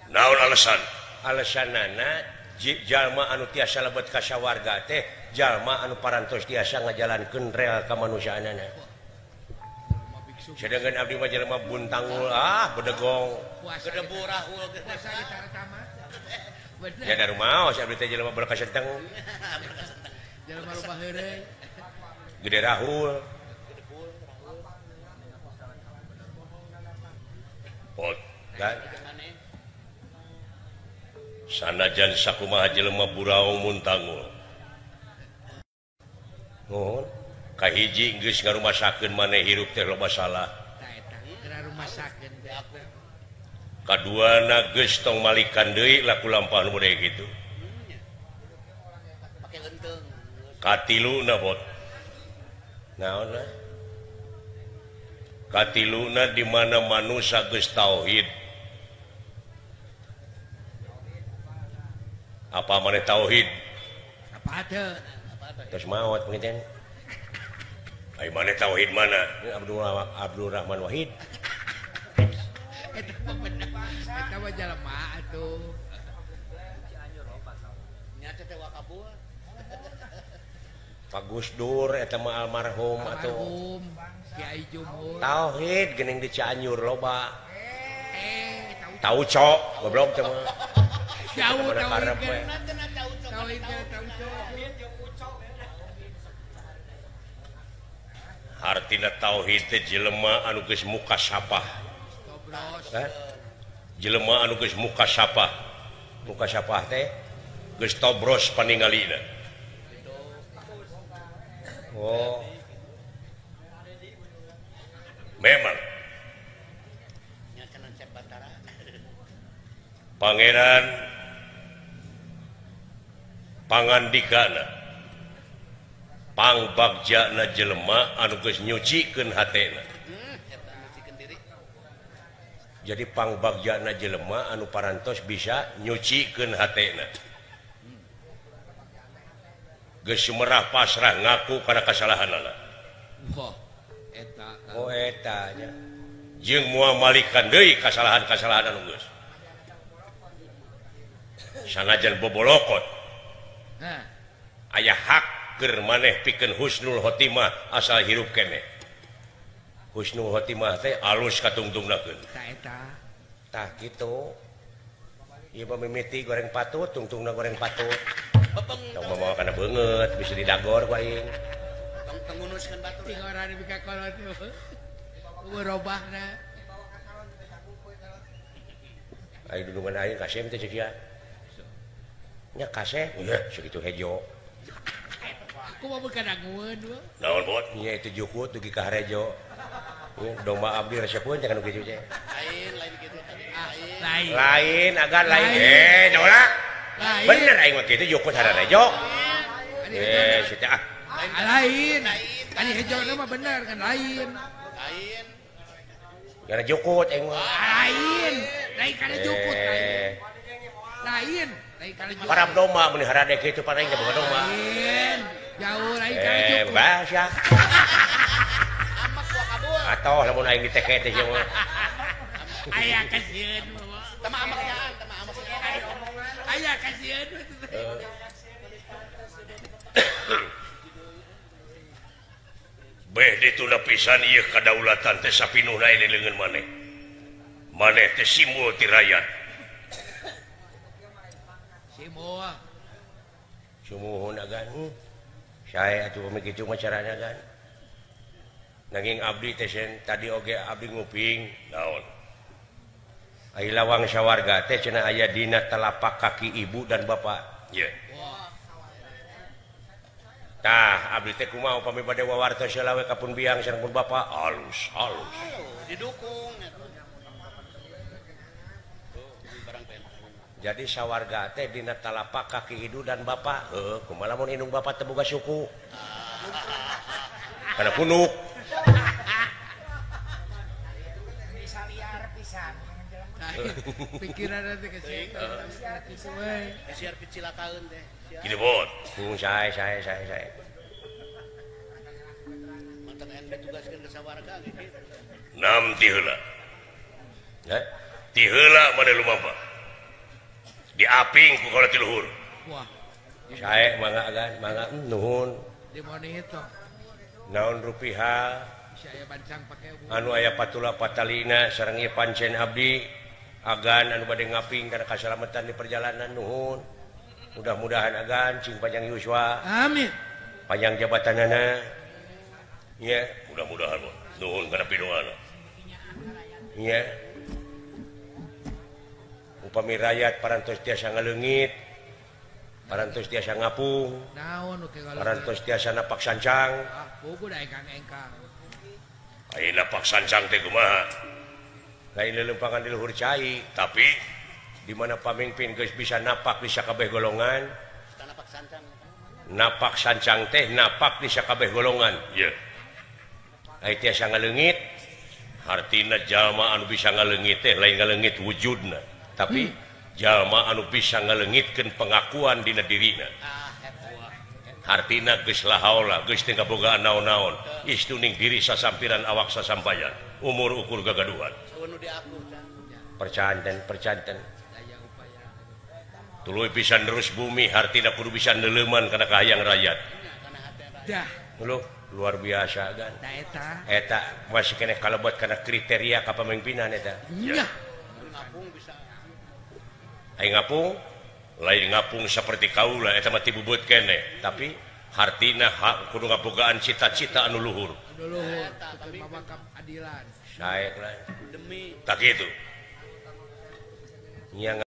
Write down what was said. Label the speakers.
Speaker 1: naon alasanna jalma anu tiasa lebet kasawarga teh jalma anu parantos tiasa ngajalankeun real kamanusiaanana sedangkan abdi mah jelema buntangul bedegong
Speaker 2: kedebu rahul
Speaker 1: ya dari maos abdi teh jelema beul kasenteng
Speaker 2: jelema rubah heureuy
Speaker 1: gede rahul pot kan sanajan sakumaha jelema buraung muntangul nuhun kahiji geus ngarumasakeun maneh hirup teh loba salah kaduana geus tong malikan deui laku lampah nu budaya kitu katiluna bot naonna katiluna di mana manusia geus tauhid apa maneh tauhid
Speaker 2: apa ada
Speaker 1: terus maot penginten ai maneh tauhid mana Abdul Rahman Wahid
Speaker 2: eta mah jelema atuh nya teh wakabul
Speaker 1: Pak Gus Dur eta mah almarhum atuh
Speaker 2: Kiai Jumhur
Speaker 1: tauhid geuning di Cianjur loba tahu cok goblok teh mah
Speaker 2: jauh
Speaker 1: tauhid artina tauhid teh jelema anu geus mukasyafah jelema anu geus mukasyafah teh geus tobros paningalina oh memang Pangeran pangandikana pangbagjana jelema anu geus nyucikeun hatena jadi pangbagjana jelema anu parantos bisa nyucikeun hatena geus sumerah pasrah ngaku kana kasalahanana eta nya jeung moal malikan deui kasalahan-kasalahan anu geus sanajan bobolokot aya hak keur maneh pikeun husnul khotimah asal hirup keneh husnul khotimah teh alus katungtungnakeun tah kitu ieu mimiti goreng patut tungtungna goreng patut tong mamawa kana beungeut bisa didagor ku aing
Speaker 2: tong ngunuskeun batur tingorana bika kolot robahna
Speaker 1: aing dudungan aing kasem teh sia nya kaseh ya segitu hejo
Speaker 2: aku mah bukan dangueun
Speaker 1: naon bot nya itu jukut dugi ka harejo domba abdi resepkeun jangan kitu teh
Speaker 2: lain kitu
Speaker 1: lain agak lain naona bener aing mah kitu jukut harejo sia
Speaker 2: lain kan hejo mah bener kan lain
Speaker 1: gara jukut aing mah
Speaker 2: lain kana jukut lain
Speaker 1: parab domba mun harade kitu paling teh boga domba
Speaker 2: jauh lain kana jukut
Speaker 1: bahasa amak wakabul atoh lamun aing diteke teh jeung
Speaker 2: aya kasieun tama amaknyaan aya kasieun
Speaker 1: beh dituna pisan ieu kadaulatan teh sapinuhna di leungeun maneh teh simbol ti rakyat sumuhun agan saya atuh pami kitu mah carana kan nanging abdi teh tadi oge abdi nguping naon ai lawang sawarga teh cenah aya dina telapak kaki ibu dan bapak ye tah abdi teh kumaha upami bade wawartos selawe kapun biang sareng pun bapak alus
Speaker 2: didukung
Speaker 1: jadi sawarga teh dina telapak kaki ibu dan bapak kumaha lamun indung bapak teh boga suku kana punuk
Speaker 2: liar pisan pikiran teh kecil we siar picilakaeun teh
Speaker 1: kitu bot sae
Speaker 2: mantap ende tugaskeun ke sawarga gitu
Speaker 1: nam ti heula ti heula mana lumampa diaping ku kalau ti luhur
Speaker 2: Wah,
Speaker 1: sae mangga kan mangga nuhun
Speaker 2: di mana itu?
Speaker 1: naon rupiah
Speaker 2: Saya bancang pakai
Speaker 1: anu aya patula patalina sareng ieu pancen abdi agan anu bade ngaping kana kasalamatan di perjalanan nuhun mudah-mudahan agan cing panjang yuswa
Speaker 2: Amin.
Speaker 1: panjang jabatanana ya mudah-mudahan nuhun kana pidunganna ya upami rakyat parantos tiasa ngaleungit parantos tiasa ngapung
Speaker 2: Naon oke kalau.
Speaker 1: parantos tiasa napak sancang
Speaker 2: Buku dah engkang-engkang.
Speaker 1: ai napak sancang teh kumaha lain lelempangan di luhur cai tapi di mana pamimpin geus bisa napak di sakabeh golongan napak sancang teh napak di sakabeh golongan ya ai tiasa ngaleungit artina jalma anu bisa ngaleungit teh lain ngaleungit wujudna tapi jalma anu bisa ngaleungitkeun pengakuan dina dirina artina geus lahaula geus teu kabogaan naon-naon istuning diri sasampiran awak sasampayan umur ukur gagaduhan percanten tuluy pisan terus bumi hartina kudu bisa neuleuman kana kahayang rakyat
Speaker 2: Dah,
Speaker 1: Uluh, luar biasa kan
Speaker 2: da
Speaker 1: eta masih kena kalebet kana kriteria kapamimpinan eta
Speaker 2: Nya.
Speaker 1: ai ngapung lain ngapung seperti kaula eta mah ti beubeut keneh tapi hartina hak kudu ngabogaan cita-cita anu luhur
Speaker 2: Dulu tapi mabakam adilan.
Speaker 1: sae lah demi tak kitu nya